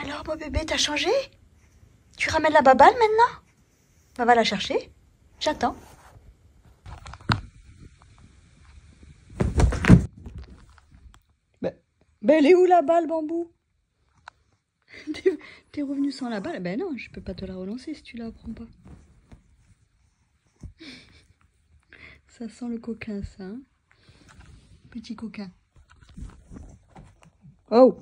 Alors, mon bébé, t'as changé? Tu ramènes la baballe maintenant? Bah, va la chercher. J'attends. Ben, elle est où la balle, Bambou? T'es revenu sans la balle? Ben non, je peux pas te la relancer si tu la prends pas. Ça sent le coquin, ça. Hein? Petit coquin. Oh!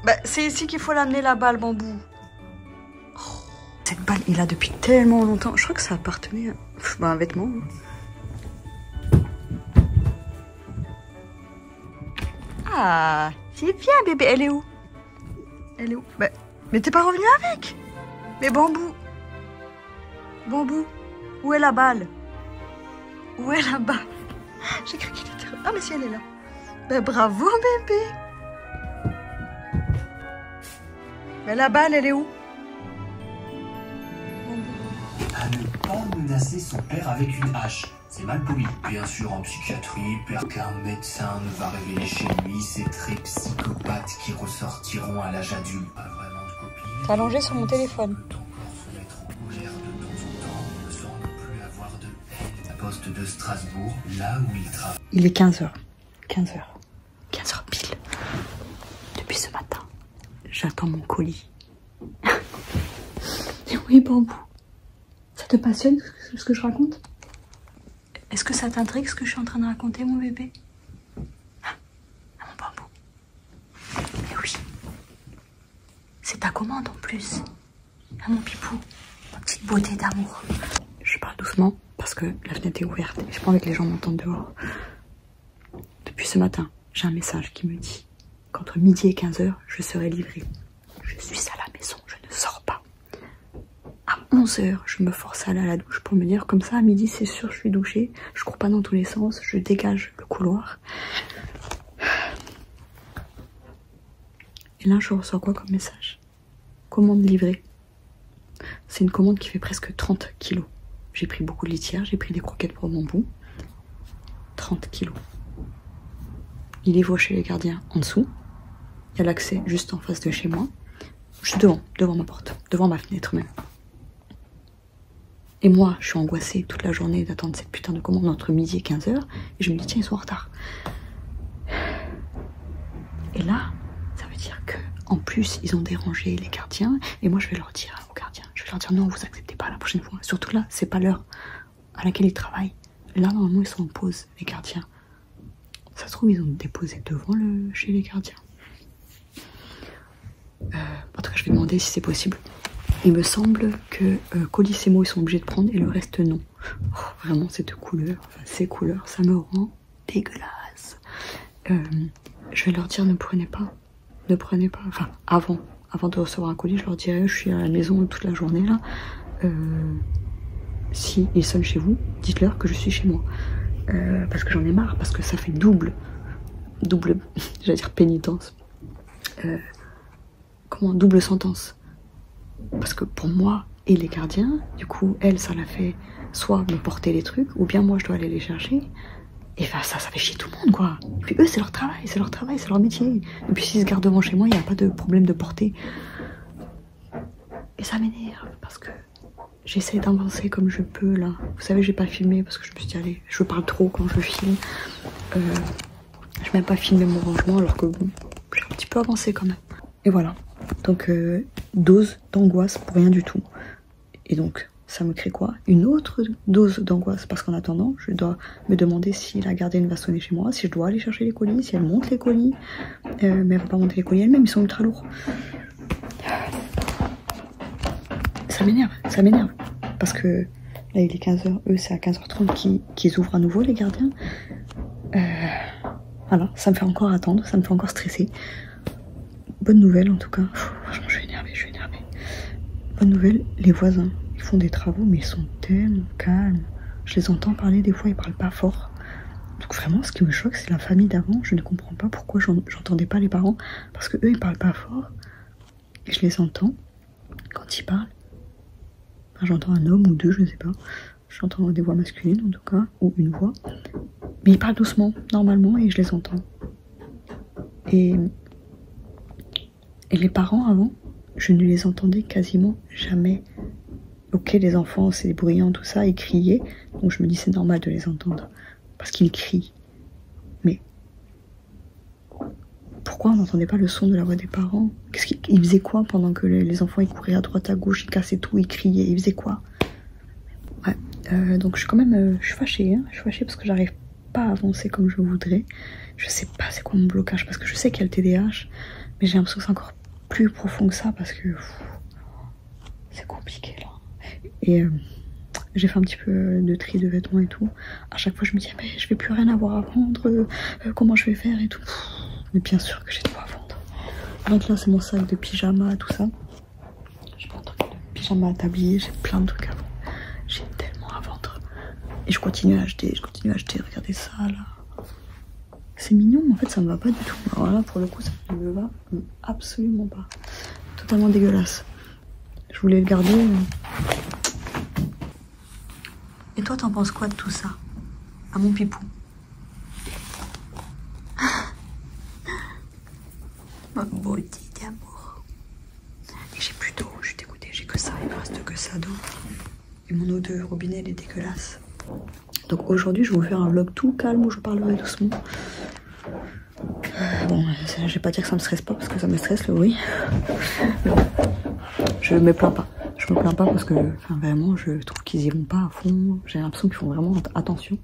Bah, c'est ici qu'il faut l'amener la balle, Bambou. Oh, cette balle, il a depuis tellement longtemps. Je crois que ça appartenait à un vêtement. Ah, c'est bien, bébé. Elle est où? Elle est où? Bah, mais t'es pas revenu avec? Mais Bambou. Bambou, où est la balle? Où est la balle? J'ai cru qu'il était... Ah, mais si, elle est là. Bah, bravo, bébé. Mais la balle, elle est où? À ne pas menacer son père avec une hache. C'est mal poli. Bien sûr, en psychiatrie, qu'un médecin ne va révéler chez lui ces traits psychopathes qui ressortiront à l'âge adulte. Pas vraiment de copine. T'as allongé sur mon téléphone. Peut encore se mettre en colère de temps en temps, ne semble plus avoir de haine. La poste de Strasbourg, là où il travaille. Il est 15h. 15h. 15h pile. Depuis ce matin, j'attends mon colis. Et oui, Bambou. Ça te passionne ce que je raconte? Est-ce que ça t'intrigue ce que je suis en train de raconter, mon bébé? Ah, mon Bambou. Mais oui. C'est ta commande en plus. Ah, mon pipou. Ma petite beauté d'amour. Je parle doucement parce que la fenêtre est ouverte et j'ai pas envie que les gens m'entendent dehors. Depuis ce matin, j'ai un message qui me dit qu'entre midi et 15h, je serai livrée. Je suis à la maison, je ne sors pas. À 11h, je me force à aller à la douche pour me dire comme ça, à midi, c'est sûr, je suis douchée. Je cours pas dans tous les sens, je dégage le couloir. Et là, je reçois quoi comme message? Commande livrée. C'est une commande qui fait presque 30 kilos. J'ai pris beaucoup de litière, j'ai pris des croquettes pour Bambou. 30 kilos. Il livre chez les gardiens en dessous. Il y a l'accès juste en face de chez moi. Je suis devant ma porte, devant ma fenêtre même. Et moi, je suis angoissée toute la journée d'attendre cette putain de commande entre midi et 15h. Et je me dis, tiens, ils sont en retard. Et là, ça veut dire que en plus, ils ont dérangé les gardiens. Et moi, je vais leur dire aux gardiens, je vais leur dire, non, vous acceptez pas la prochaine fois. Surtout là, c'est pas l'heure à laquelle ils travaillent. Là, normalement, ils sont en pause, les gardiens. Ça se trouve, ils ont déposé devant chez les gardiens. En tout cas, je vais demander si c'est possible. Il me semble que colis et mots, ils sont obligés de prendre et le reste, non. Oh, vraiment, cette couleur, enfin, ces couleurs, ça me rend dégueulasse. Je vais leur dire, ne prenez pas. Enfin, avant de recevoir un colis, je leur dirai, je suis à la maison toute la journée, là. Si ils sonnent chez vous, dites-leur que je suis chez moi. Parce que j'en ai marre, parce que ça fait double, j'allais dire pénitence. Double sentence. Parce que pour moi et les gardiens, du coup, elle, ça l'a fait soit me porter les trucs, ou bien moi, je dois aller les chercher. Et enfin, ça fait chier tout le monde, quoi. Et puis eux, c'est leur travail, c'est leur métier. Et puis s'ils se gardent devant chez moi, il n'y a pas de problème de portée. Et ça m'énerve, parce que j'essaie d'avancer comme je peux, là. Vous savez, j'ai pas filmé, parce que je me suis dit, allez, je parle trop quand je filme. Je n'ai même pas filmé mon rangement, alors que bon, j'ai un petit peu avancé quand même. Et voilà. Donc, dose d'angoisse pour rien du tout. Et donc, ça me crée quoi? Une autre dose d'angoisse, parce qu'en attendant, je dois me demander si la gardienne va sonner chez moi, si je dois aller chercher les colis, si elle monte les colis. Mais elle va pas monter les colis elle-même, ils sont ultra lourds. Ça m'énerve. Parce que là, il est 15h, eux, c'est à 15h30 qu'ils ouvrent à nouveau, les gardiens. Voilà, ça me fait encore attendre, ça me fait encore stresser. Bonne nouvelle en tout cas. Franchement, je suis énervée. Bonne nouvelle, les voisins, ils font des travaux, mais ils sont tellement calmes. Je les entends parler, des fois, ils parlent pas fort. Donc vraiment, ce qui me choque, c'est la famille d'avant. Je ne comprends pas pourquoi j'entendais pas les parents. Parce que eux, ils parlent pas fort. Et je les entends quand ils parlent. Enfin, j'entends un homme ou deux, je sais pas. J'entends des voix masculines en tout cas, ou une voix. Mais ils parlent doucement, normalement, et je les entends. Et les parents avant, je ne les entendais quasiment jamais. Ok, les enfants, c'est bruyant, tout ça, ils criaient. Donc je me dis c'est normal de les entendre. Parce qu'ils crient. Mais pourquoi on n'entendait pas le son de la voix des parents? Ils faisaient quoi pendant que les enfants ils couraient à droite, à gauche, ils cassaient tout, ils criaient, ils faisaient quoi? Ouais, donc je suis quand même je suis fâchée, hein. Je suis fâchée parce que j'arrive pas à avancer comme je voudrais. Je sais pas c'est quoi mon blocage, parce que je sais qu'il y a le TDAH, mais j'ai l'impression que c'est encore plus profond que ça, parce que c'est compliqué là. Et j'ai fait un petit peu de tri de vêtements et tout. À chaque fois je me dis mais je vais plus rien avoir à vendre, comment je vais faire et tout. Mais bien sûr que j'ai de quoi vendre. Donc là c'est mon sac de pyjama, tout ça. J'ai plein de trucs de pyjama à tablier, j'ai plein de trucs à vendre. J'ai tellement à vendre. Et je continue à acheter, regardez ça là. C'est mignon, mais en fait ça me va pas du tout. Alors là pour le coup ça ne me va absolument pas. Totalement dégueulasse. Je voulais le garder. Et toi t'en penses quoi de tout ça? À mon pipou? Ma beauté d'amour. Et j'ai plus d'eau, je suis dégoûtée, j'ai que ça, il me reste que ça d'eau. Et mon eau de robinet elle est dégueulasse. Donc aujourd'hui je vais vous faire un vlog tout calme où je parlerai doucement. Bon, je vais pas dire que ça me stresse pas parce que ça me stresse le bruit. Bon, je me plains pas. Je me plains pas parce que enfin, vraiment je trouve qu'ils y vont pas à fond. J'ai l'impression qu'ils font vraiment attention.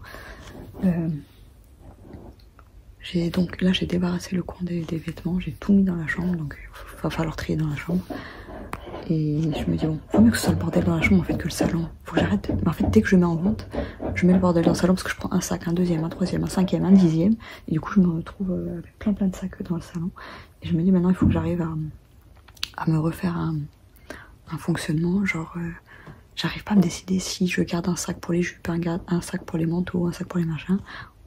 Donc là j'ai débarrassé le coin des vêtements, j'ai tout mis dans la chambre, donc il va falloir trier dans la chambre. Et je me dis bon, faut mieux que ce soit le bordel dans la chambre en fait que le salon. Faut que j'arrête. En fait dès que je mets en vente, je mets le bordel dans le salon parce que je prends un sac, un deuxième, un troisième, un cinquième, un dixième. Et du coup je me retrouve avec plein de sacs dans le salon. Et je me dis maintenant il faut que j'arrive à me refaire un fonctionnement, genre j'arrive pas à me décider si je garde un sac pour les jupes, un sac pour les manteaux, un sac pour les machins.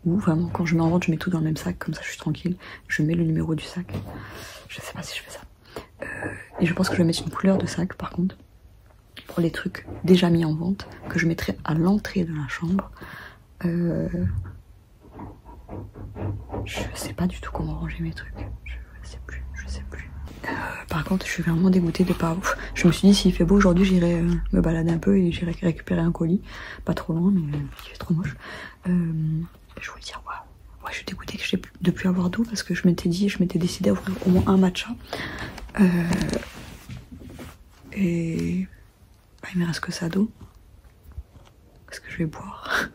Ou vraiment quand je mets en vente je mets tout dans le même sac, comme ça je suis tranquille, je mets le numéro du sac. Je sais pas si je fais ça. Et je pense que je vais mettre une couleur de sac par contre, pour les trucs déjà mis en vente, que je mettrai à l'entrée de la chambre. Je sais pas du tout comment ranger mes trucs, je sais plus. Par contre je suis vraiment dégoûtée de pas... Je me suis dit s'il fait beau aujourd'hui j'irai me balader un peu et j'irai récupérer un colis, pas trop loin mais il fait trop moche. Je voulais dire ouais, je suis dégoûtée de plus avoir d'eau parce que je m'étais décidé à ouvrir au moins un matcha. Et bah, il me reste que ça d'eau. Qu'est-ce que je vais boire?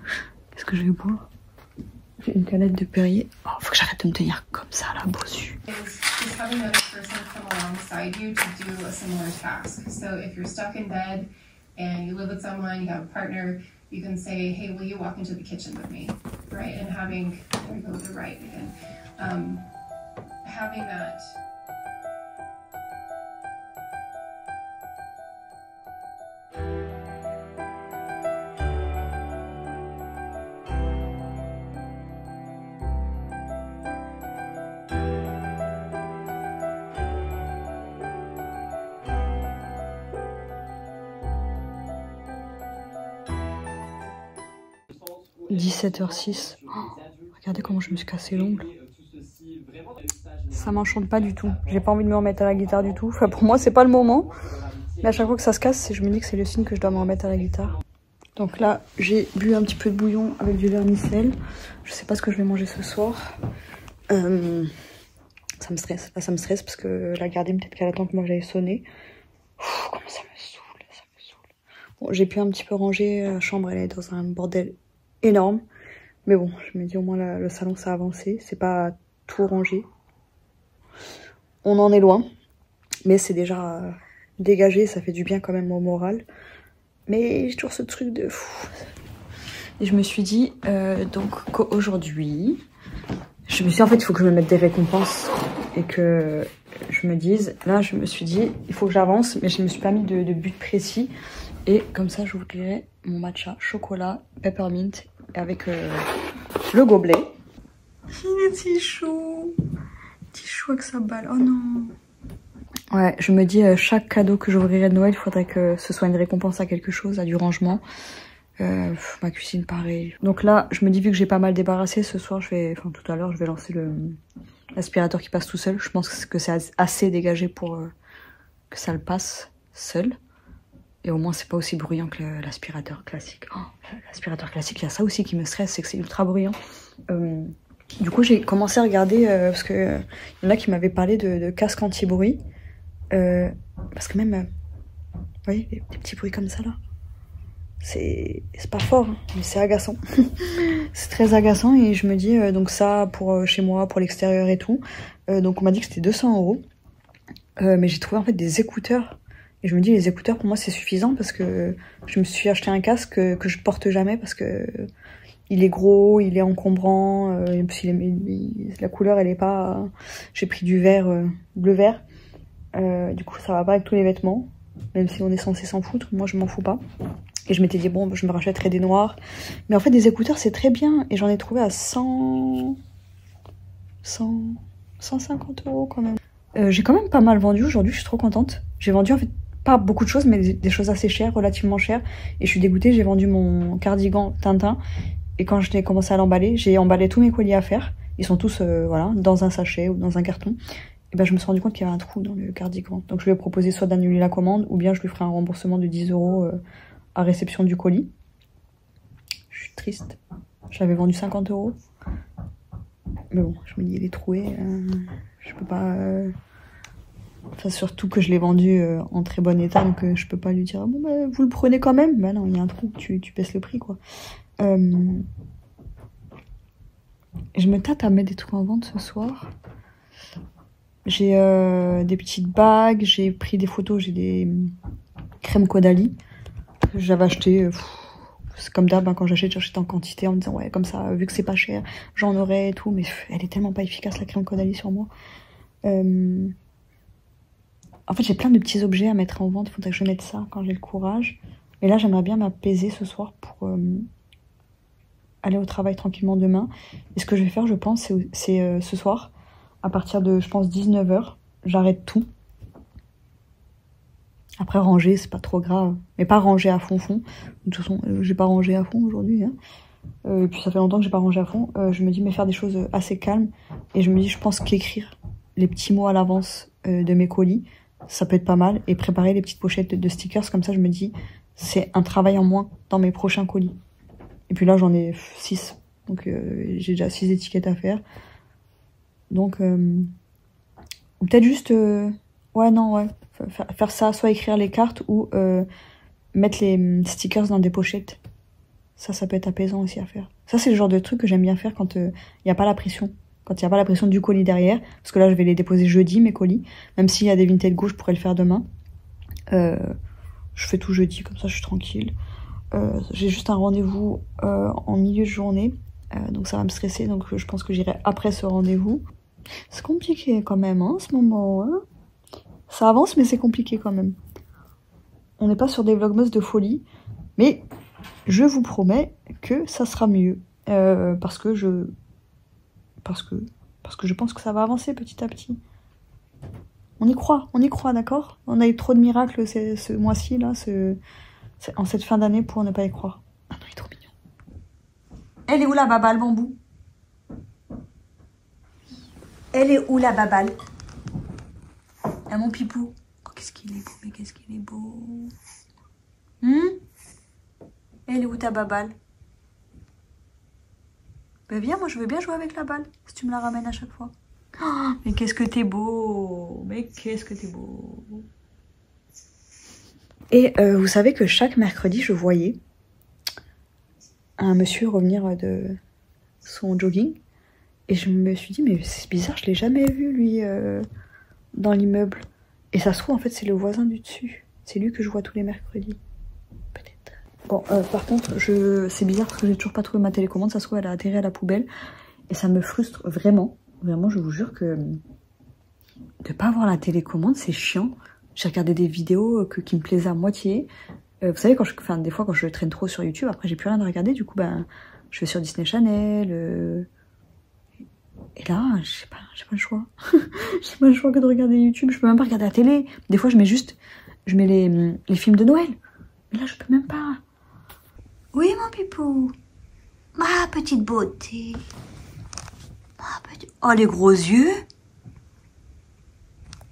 J'ai une canette de Perrier. Oh, faut que j'arrête de me tenir comme ça là, bossu. Just having another person come alongside you to do a similar task. So if you're stuck in bed and you live with someone, you have a partner, you can say, hey, will you walk into the kitchen with me, right? And having, there we go with the right again, having that. « 17h06. Oh, regardez comment je me suis cassé l'ongle. Ça m'enchante pas du tout. J'ai pas envie de me remettre à la guitare du tout. Enfin, pour moi, c'est pas le moment. Mais à chaque fois que ça se casse, je me dis que c'est le signe que je dois me remettre à la guitare. Donc là, j'ai bu un petit peu de bouillon avec du vermicelle. Je sais pas ce que je vais manger ce soir. Ça me stresse. Là, ça me stresse parce que la gardienne, peut-être qu'elle attend que moi j'aille sonner. Comment ça me saoule. Bon, j'ai pu un petit peu ranger la chambre. Elle est dans un bordel énorme. Mais bon, je me dis au moins le salon ça a avancé. C'est pas tout rangé. On en est loin. Mais c'est déjà dégagé. Ça fait du bien quand même au moral. Mais j'ai toujours ce truc de fou. Et je me suis dit donc qu'aujourd'hui, je me suis dit en fait il faut que je me mette des récompenses. Et que je me dise, là je me suis dit il faut que j'avance. Mais je me suis pas mis de but précis. Et comme ça je vous dirai mon matcha chocolat peppermint avec le gobelet. Il est si chaud. Si chaud avec sa balle. Oh non. Ouais, je me dis chaque cadeau que j'ouvrirai de Noël, il faudrait que ce soit une récompense à quelque chose, à du rangement. Ma cuisine pareil. Donc là, je me dis vu que j'ai pas mal débarrassé ce soir, tout à l'heure, je vais lancer l'aspirateur qui passe tout seul. Je pense que c'est assez dégagé pour que ça le passe seul. Et au moins c'est pas aussi bruyant que l'aspirateur classique. Oh, l'aspirateur classique, il y a ça aussi qui me stresse, c'est que c'est ultra bruyant. Du coup j'ai commencé à regarder, parce que y en a qui m'avaient parlé de casque anti-bruit. Parce que même, vous voyez, des petits bruits comme ça là. C'est pas fort, hein, mais c'est agaçant. C'est très agaçant et je me dis, donc ça pour chez moi, pour l'extérieur et tout. Donc on m'a dit que c'était 200 €. Mais j'ai trouvé en fait des écouteurs. Et je me dis, les écouteurs pour moi c'est suffisant parce que je me suis acheté un casque que je porte jamais parce que il est gros, il est encombrant, la couleur elle est pas... J'ai pris du vert, bleu vert. Du coup ça va pas avec tous les vêtements, même si on est censé s'en foutre, moi je m'en fous pas. Et je m'étais dit bon je me rachèterai des noirs. Mais en fait des écouteurs c'est très bien et j'en ai trouvé à 150 € quand même. J'ai quand même pas mal vendu aujourd'hui, je suis trop contente. J'ai vendu en fait pas beaucoup de choses mais des choses assez chères, relativement chères. Et je suis dégoûtée, j'ai vendu mon cardigan Tintin. Et quand j'ai commencé à l'emballer, j'ai emballé tous mes colis à faire. Ils sont tous voilà, dans un sachet ou dans un carton. Et ben je me suis rendu compte qu'il y avait un trou dans le cardigan. Donc je lui ai proposé soit d'annuler la commande ou bien je lui ferai un remboursement de 10 € à réception du colis. Je suis triste. Je l'avais vendu 50 €. Mais bon, je me dis il est troué. Je peux pas... Enfin surtout que je l'ai vendu en très bon état. Donc je peux pas lui dire bon bah vous le prenez quand même. Bah non, il y a un trou, tu baisses le prix quoi. Je me tâte à mettre des trucs en vente ce soir. J'ai des petites bagues, j'ai pris des photos, j'ai des crèmes Caudalie. J'avais acheté, c'est comme d'hab, hein, quand j'achète en quantité en me disant ouais comme ça, vu que c'est pas cher, j'en aurai et tout. Mais elle est tellement pas efficace la crème Caudalie sur moi. En fait j'ai plein de petits objets à mettre en vente, faudrait que je mette ça quand j'ai le courage. Mais là j'aimerais bien m'apaiser ce soir pour... aller au travail tranquillement demain. Et ce que je vais faire, je pense, c'est ce soir, à partir de, je pense, 19 h, j'arrête tout. Après, ranger, c'est pas trop grave. Mais pas ranger à fond. De toute façon, j'ai pas rangé à fond aujourd'hui. Hein. Et puis ça fait longtemps que j'ai pas rangé à fond. Je me dis, mais faire des choses assez calmes. Et je me dis, je pense qu'écrire les petits mots à l'avance de mes colis, ça peut être pas mal. Et préparer les petites pochettes de stickers, comme ça, je me dis, c'est un travail en moins dans mes prochains colis. Et puis là, j'en ai 6. Donc, j'ai déjà 6 étiquettes à faire. Donc, peut-être juste... ouais, non, ouais. Faire ça, soit écrire les cartes ou mettre les stickers dans des pochettes. Ça peut être apaisant aussi à faire. Ça, c'est le genre de truc que j'aime bien faire quand il n'y a pas la pression. Quand il n'y a pas la pression du colis derrière. Parce que là, je vais les déposer jeudi, mes colis. Même s'il y a des Vinted Go, je pourrais le faire demain. Je fais tout jeudi, comme ça, je suis tranquille. J'ai juste un rendez-vous en milieu de journée, donc ça va me stresser, donc je pense que j'irai après ce rendez-vous. C'est compliqué quand même hein, en ce moment, hein. Ça avance mais c'est compliqué quand même. On n'est pas sur des vlogmas de folie, mais je vous promets que ça sera mieux, parce que je pense que ça va avancer petit à petit. On y croit, d'accord? On a eu trop de miracles ce mois-ci là, en cette fin d'année pour ne pas y croire. Ah non, il est trop mignon. Elle est où la babale, bambou? Elle est où la babale? Ah mon pipou. Oh, qu'est-ce qu'il est beau, mais qu'est-ce qu'il est beau. Elle est où ta babale? Ben viens, moi je veux bien jouer avec la balle, si tu me la ramènes à chaque fois. Oh, mais qu'est-ce que t'es beau. Mais qu'est-ce que t'es beau. Et vous savez que chaque mercredi, je voyais un monsieur revenir de son jogging. Et je me suis dit, mais c'est bizarre, je l'ai jamais vu, lui, dans l'immeuble. Et ça se trouve, en fait, c'est le voisin du dessus. C'est lui que je vois tous les mercredis. Peut-être. Bon, par contre, c'est bizarre parce que j'ai toujours pas trouvé ma télécommande. Ça se trouve, elle a atterri à la poubelle. Et ça me frustre vraiment. Vraiment, je vous jure que de pas avoir la télécommande, c'est chiant. J'ai regardé des vidéos qui me plaisaient à moitié. Vous savez, des fois, quand je traîne trop sur YouTube, après, j'ai plus rien à regarder. Du coup, ben, je vais sur Disney Channel. Et là, j'ai pas le choix. J'ai pas le choix que de regarder YouTube. Je peux même pas regarder la télé. Des fois, je mets les films de Noël. Mais là, je peux même pas. Oui, mon pipou. Ma petite beauté. Ma petite... Oh, les gros yeux.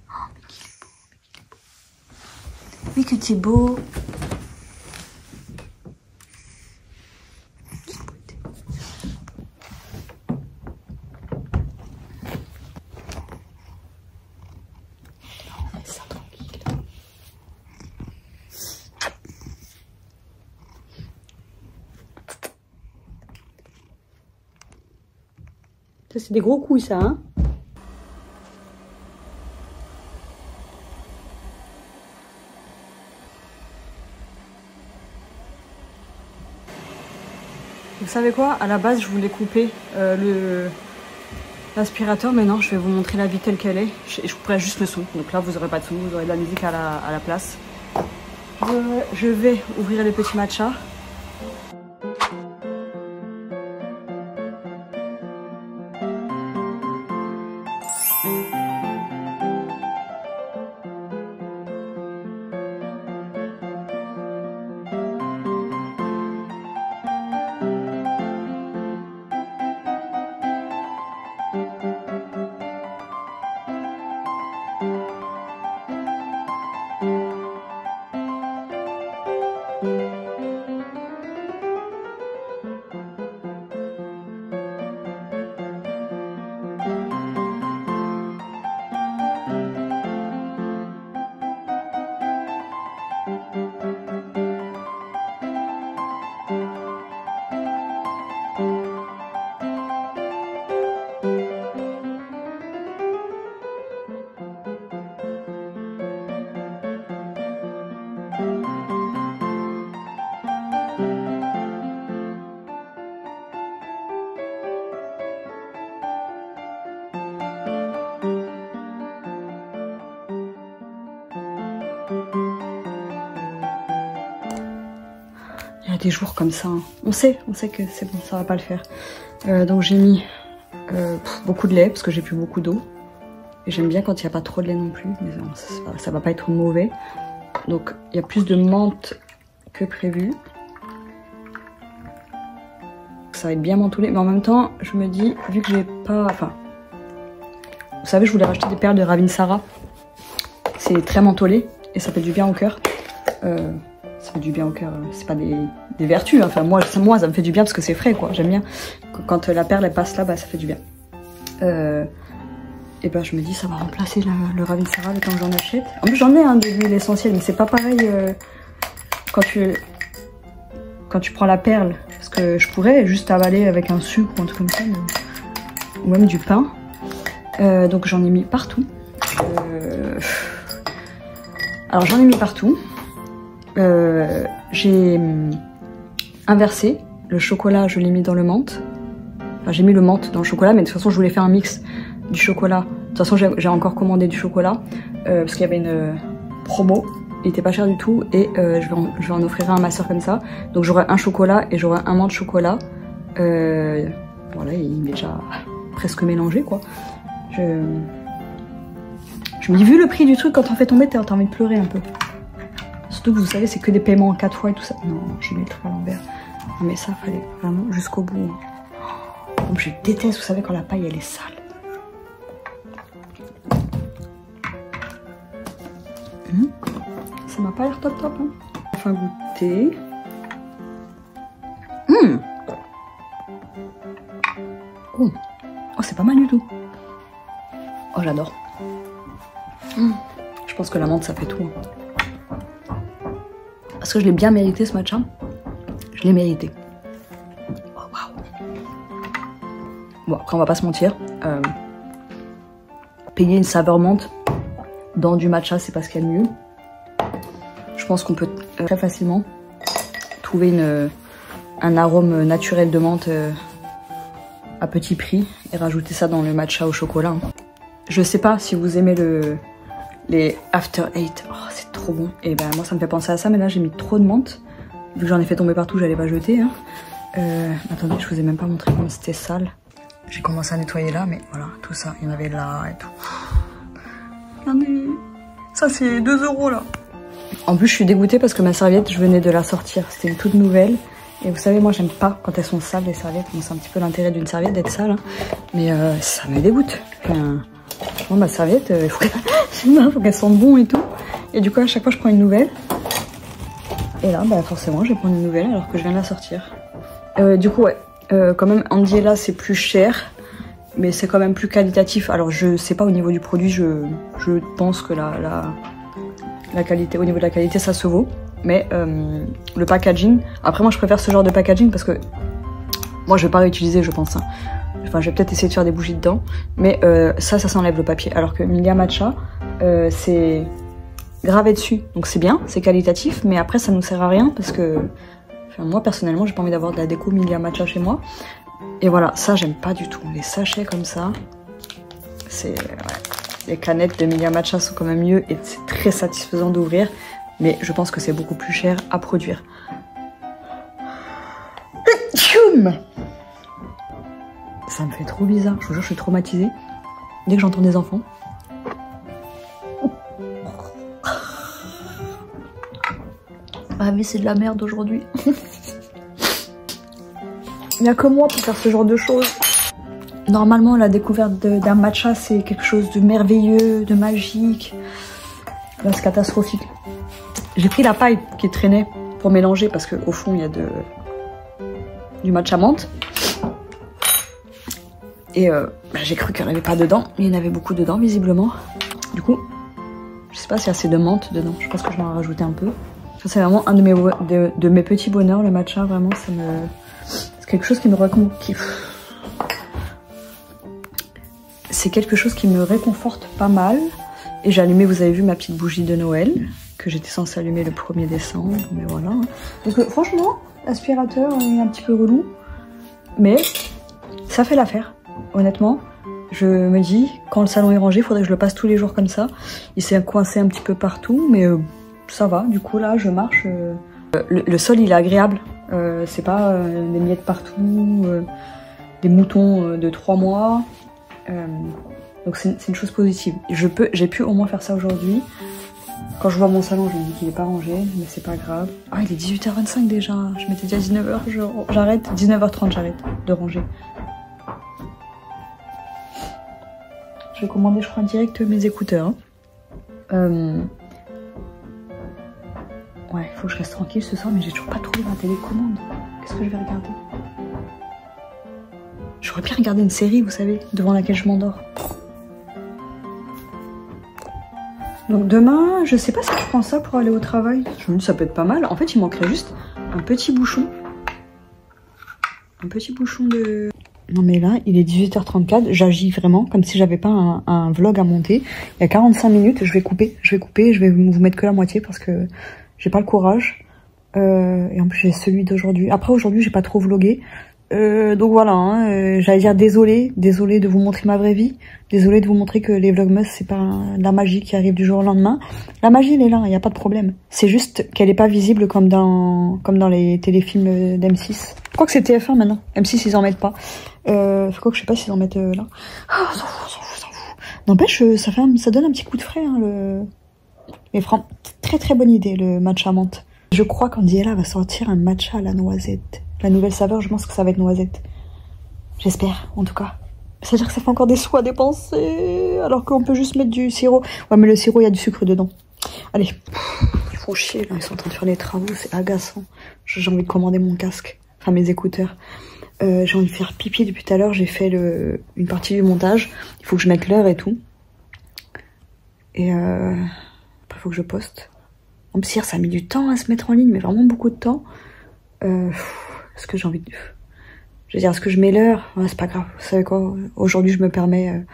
Oh, mais qu'il est beau, mais qu'il est beau. Oui, que tu es beau. Ça, c'est des gros couilles, ça, hein? Vous savez quoi? À la base, je voulais couper l'aspirateur, mais non, je vais vous montrer la vie telle qu'elle est. Je couperai juste le son. Donc là, vous n'aurez pas de son, vous aurez de la musique à la place. Je vais ouvrir les petits matchas. Il y a des jours comme ça, hein. On sait que c'est bon, ça va pas le faire. Donc j'ai mis beaucoup de lait parce que j'ai plus beaucoup d'eau. Et j'aime bien quand il n'y a pas trop de lait non plus, mais ça va pas être mauvais. Donc il y a plus de menthe que prévu. Ça va être bien mentholé, mais en même temps, je me dis, vu que j'ai pas... Enfin, vous savez, je voulais racheter des perles de Ravinsara. C'est très mentholé et ça fait du bien au cœur. Ça fait du bien au cœur, c'est pas des vertus, hein. Enfin moi ça me fait du bien parce que c'est frais quoi, j'aime bien. Quand la perle elle passe là, bah ça fait du bien. Et ben je me dis ça va remplacer le Ravinsara le temps que j'en achète. En plus j'en ai de l'huile essentielle, mais c'est pas pareil quand tu prends la perle. Parce que je pourrais juste avaler avec un sucre ou un truc comme ça, ou même du pain. Donc j'en ai mis partout. Alors j'en ai mis partout. J'ai inversé le chocolat, je l'ai mis dans le menthe. Enfin, j'ai mis le menthe dans le chocolat, mais de toute façon, je voulais faire un mix du chocolat. De toute façon, j'ai encore commandé du chocolat parce qu'il y avait une promo. Il était pas cher du tout et je vais en offrir un à ma soeur comme ça. Donc j'aurai un chocolat et j'aurai un menthe chocolat. Voilà, il est déjà presque mélangé quoi. Je me dis, vu le prix du truc, quand on fait tomber, t'as envie de pleurer un peu. Surtout que vous savez, c'est que des paiements en 4 fois et tout ça. Non, je mets le truc à l'envers. Non, mais ça, fallait vraiment jusqu'au bout. Donc, je déteste, vous savez, quand la paille, elle est sale. Ça m'a pas l'air top, hein. Enfin, goûter. Oh, c'est pas mal du tout. Oh, j'adore. Je pense que la menthe, ça fait tout. Hein. Parce que je l'ai bien mérité ce matcha. Je l'ai mérité. Oh, waouh. Bon, après, on va pas se mentir. Payer une saveur menthe dans du matcha, c'est pas ce qu'il y a de mieux. Je pense qu'on peut très facilement trouver un arôme naturel de menthe à petit prix et rajouter ça dans le matcha au chocolat. Hein. Je sais pas si vous aimez les After Eight. Oh, c'est trop bon. Et ben moi ça me fait penser à ça, mais là j'ai mis trop de menthe. Vu que j'en ai fait tomber partout, j'allais pas jeter. Hein. Attendez, je vous ai même pas montré comment c'était sale. J'ai commencé à nettoyer là, mais voilà, tout ça, il y en avait là et tout. Regardez, ça c'est 2 € là. En plus je suis dégoûtée parce que ma serviette, je venais de la sortir. C'était une toute nouvelle Et vous savez, moi j'aime pas quand elles sont sales les serviettes. Bon, c'est un petit peu l'intérêt d'une serviette d'être sale, hein. Mais ça me dégoûte. Enfin, franchement, ma serviette, il faut qu'elle sente bon et tout. Et du coup, à chaque fois, je prends une nouvelle. Et là, bah, forcément, je vais prendre une nouvelle alors que je viens de la sortir. Du coup, ouais, quand même, Andiela, c'est plus cher. Mais c'est quand même plus qualitatif. Alors, je sais pas au niveau du produit, je pense que la qualité, au niveau de la qualité, ça se vaut. Mais le packaging, après moi je préfère ce genre de packaging parce que moi je vais pas réutiliser, je pense, hein. Enfin je vais peut-être essayer de faire des bougies dedans, mais ça s'enlève le papier, alors que Milia Matcha c'est gravé dessus, donc c'est bien, c'est qualitatif, mais après ça nous sert à rien parce que enfin, moi personnellement j'ai pas envie d'avoir de la déco Milia Matcha chez moi. Et voilà, ça j'aime pas du tout, les sachets comme ça, c'est ouais. Les canettes de Milia Matcha sont quand même mieux et c'est très satisfaisant d'ouvrir. Mais je pense que c'est beaucoup plus cher à produire. Ça me fait trop bizarre. Je vous jure, je suis traumatisée. Dès que j'entends des enfants. Ah mais c'est de la merde aujourd'hui. Il n'y a que moi pour faire ce genre de choses. Normalement, la découverte d'un matcha, c'est quelque chose de merveilleux, de magique. Là, c'est catastrophique. J'ai pris la paille qui traînait pour mélanger parce qu'au fond il y a du matcha menthe. Et bah, j'ai cru qu'il n'y en avait pas dedans, mais il y en avait beaucoup dedans visiblement. Du coup, je sais pas s'il y a assez de menthe dedans, je pense que je vais en rajouter un peu. Ça c'est vraiment un de mes petits bonheurs, le matcha, vraiment c'est quelque chose qui me réconforte. C'est quelque chose qui me réconforte pas mal. Et j'ai allumé, vous avez vu ma petite bougie de Noël que j'étais censée allumer le 1er décembre, mais voilà. Donc franchement, l'aspirateur est un petit peu relou, mais ça fait l'affaire, honnêtement. Je me dis, quand le salon est rangé, il faudrait que je le passe tous les jours comme ça. Il s'est coincé un petit peu partout, mais ça va, du coup là, je marche. Le sol, il est agréable, c'est pas des miettes partout, des moutons de 3 mois. Donc c'est une chose positive. J'ai pu au moins faire ça aujourd'hui. Quand je vois mon salon, je me dis qu'il n'est pas rangé, mais c'est pas grave. Ah, il est 18h25 déjà. Je m'étais dit à 19h, j'arrête. 19h30, j'arrête de ranger. Je vais commander, je crois, direct mes écouteurs. Hein. Ouais, il faut que je reste tranquille ce soir, mais j'ai toujours pas trouvé ma télécommande. Qu'est-ce que je vais regarder? J'aurais bien regardé une série, vous savez, devant laquelle je m'endors. Donc demain, je sais pas si je prends ça pour aller au travail. Je me dis ça peut être pas mal. En fait, il manquerait juste un petit bouchon. Un petit bouchon de... Non mais là, il est 18h34. J'agis vraiment comme si j'avais pas un vlog à monter. Il y a 45 minutes, je vais couper. Je vais vous mettre que la moitié parce que j'ai pas le courage. Et en plus, j'ai celui d'aujourd'hui. Après, aujourd'hui, j'ai pas trop vlogué. Donc voilà, hein, j'allais dire désolée de vous montrer ma vraie vie, désolée de vous montrer que les vlogmas c'est pas de la magie qui arrive du jour au lendemain. La magie elle est là, il n'y a pas de problème. C'est juste qu'elle est pas visible comme dans les téléfilms d'M6. Je crois que c'est TF1 maintenant, M6 ils en mettent pas. Je crois que je sais pas s'ils en mettent là. Ah, on s'en fout. N'empêche, ça donne un petit coup de frais, hein, Mais franchement, très bonne idée le matcha menthe. Je crois qu'Andiela va sortir un matcha à la noisette. La nouvelle saveur, je pense que ça va être noisette. J'espère, en tout cas. C'est-à-dire que ça fait encore des sous à dépenser, alors qu'on peut juste mettre du sirop. Ouais, mais le sirop, il y a du sucre dedans. Allez, ils font chier, là, ils sont en train de faire les travaux, c'est agaçant. J'ai envie de commander mon casque, enfin mes écouteurs. J'ai envie de faire pipi depuis tout à l'heure, j'ai fait une partie du montage. Il faut que je mette l'heure et tout. Et après, il faut que je poste. En plus, hier, ça a mis du temps à se mettre en ligne, mais vraiment beaucoup de temps. Est-ce que j'ai envie de... Je veux dire, est-ce que je mets l'heure? Ouais, c'est pas grave, vous savez quoi, aujourd'hui je me permets...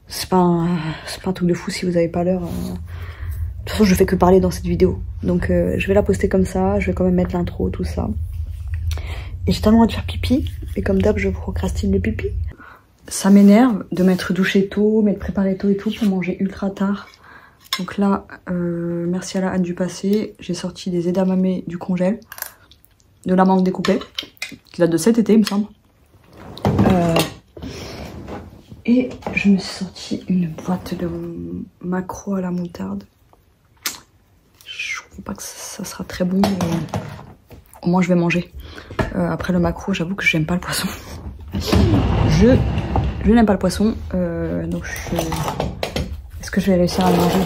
c'est pas un truc de fou si vous avez pas l'heure. De toute façon, je fais que parler dans cette vidéo. Donc je vais la poster comme ça, je vais quand même mettre l'intro, tout ça. Et j'ai tellement envie de faire pipi, et comme d'hab, je procrastine le pipi. Ça m'énerve de m'être douché tôt, m'être préparé tôt et tout pour manger ultra tard. Donc là, merci à la Anne du passé, j'ai sorti des edamame du congèle. De la menthe découpée, qui date de cet été, il me semble. Et je me suis sorti une boîte de maquereau à la moutarde. Je trouve pas que ça sera très bon, mais au moins je vais manger. Après le maquereau, j'avoue que j'aime pas le poisson. Je n'aime pas le poisson, donc est-ce que je vais réussir à le manger?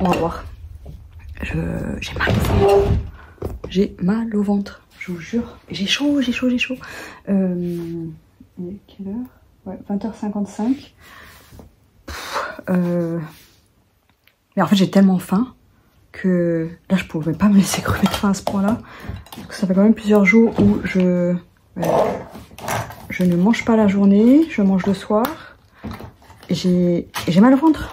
On va voir. J'ai mal au ventre. J'ai mal au ventre, je vous jure. J'ai chaud, j'ai chaud, j'ai chaud. Il est quelle heure? Ouais, 20h55. Mais en fait, j'ai tellement faim que là, je pouvais pas me laisser crever de faim à ce point-là. Ça fait quand même plusieurs jours où je ne mange pas la journée, je mange le soir. J'ai mal au ventre.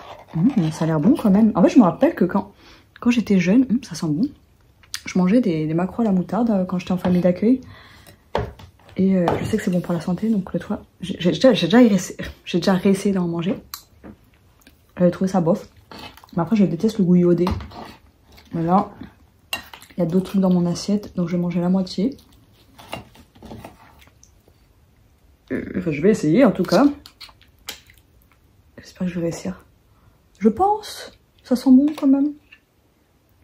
Ça a l'air bon quand même. En fait, je me rappelle que quand j'étais jeune, ça sent bon. Je mangeais des maquereaux à la moutarde quand j'étais en famille d'accueil. Et je sais que c'est bon pour la santé, donc le toit. J'ai déjà réessayé d'en manger. J'avais trouvé ça bof. Mais après, je déteste le goût iodé. Voilà. Il y a d'autres trucs dans mon assiette, donc je vais manger la moitié. Enfin, je vais essayer en tout cas. J'espère que je vais réussir. Je pense. Ça sent bon quand même.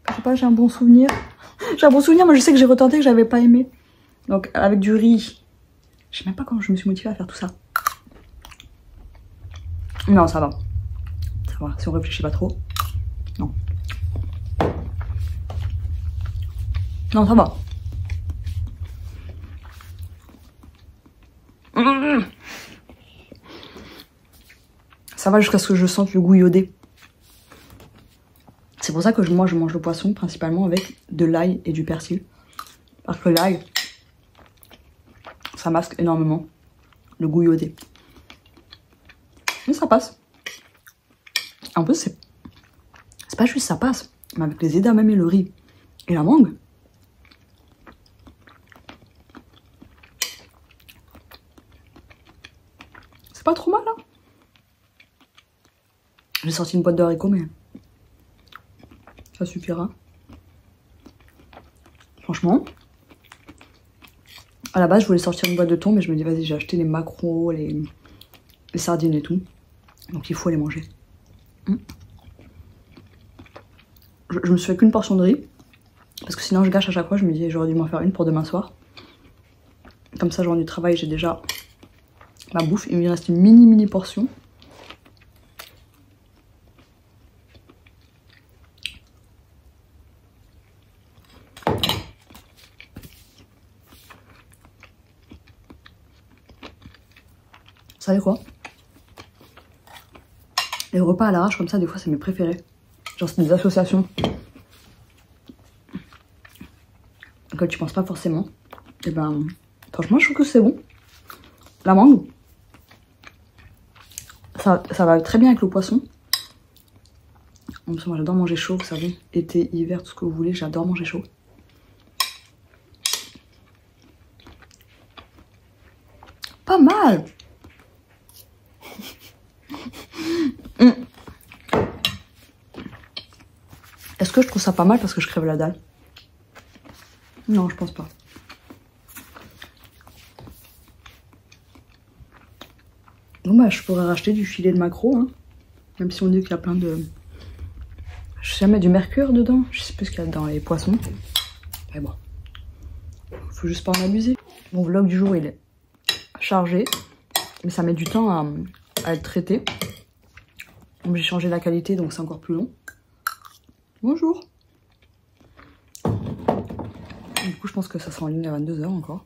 Je sais pas, j'ai un bon souvenir. J'ai un bon souvenir, mais je sais que j'ai retenté que j'avais pas aimé. Donc avec du riz. Je sais même pas comment je me suis motivée à faire tout ça. Non, ça va. Ça va, si on réfléchit pas trop. Non. Non, ça va. Ça va jusqu'à ce que je sente le goût iodé. C'est pour ça que moi je mange le poisson principalement avec de l'ail et du persil. Parce que l'ail, ça masque énormément le goût iodé. Mais ça passe. En plus, c'est pas juste ça passe, mais avec les edamame et le riz et la mangue. C'est pas trop mal, hein. J'ai sorti une boîte de haricots, mais ça suffira. Franchement, à la base, je voulais sortir une boîte de thon, mais je me dis, vas-y, j'ai acheté les maquereaux, les sardines et tout. Donc il faut les manger. Je me suis fait qu'une portion de riz, parce que sinon je gâche à chaque fois. Je me dis, j'aurais dû m'en faire une pour demain soir. Comme ça, je rentre du travail, j'ai déjà ma bouffe. Il me reste une mini portion. Vous savez quoi? Les repas à l'arrache comme ça, des fois, c'est mes préférés. Genre, c'est des associations auxquelles tu penses pas forcément. Et ben, franchement, je trouve que c'est bon. La mangue, ça va très bien avec le poisson. En plus, moi, j'adore manger chaud, vous savez. Été, hiver, tout ce que vous voulez, j'adore manger chaud. Pas mal. Est-ce que je trouve ça pas mal parce que je crève la dalle? Non, je pense pas. Bon bah je pourrais racheter du filet de maquereau, hein. Même si on dit qu'il y a plein de... Je sais jamais, du mercure dedans. Je sais plus ce qu'il y a dans les poissons. Mais bon. Faut juste pas en abuser. Mon vlog du jour il est chargé. Mais ça met du temps à être traité. J'ai changé la qualité donc c'est encore plus long. Bonjour. Du coup je pense que ça sera en ligne à 22h encore.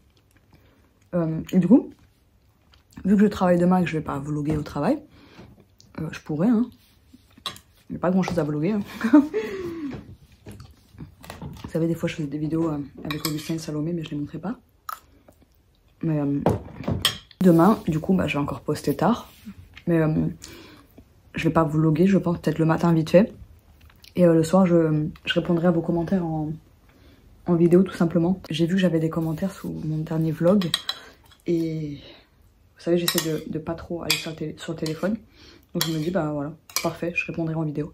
Et du coup, vu que je travaille demain et que je vais pas vlogger au travail, je pourrais, hein. Il n'y a pas grand chose à vlogger, hein. Vous savez, des fois je faisais des vidéos avec Augustin et Salomé, mais je les montrais pas. Mais demain, du coup, bah, je vais encore poster tard. Mais je vais pas vlogger, je pense peut-être le matin vite fait. Et le soir, je répondrai à vos commentaires en vidéo tout simplement. J'ai vu que j'avais des commentaires sous mon dernier vlog. Et vous savez, j'essaie de pas trop aller sur le téléphone. Donc je me dis, bah voilà, parfait, je répondrai en vidéo.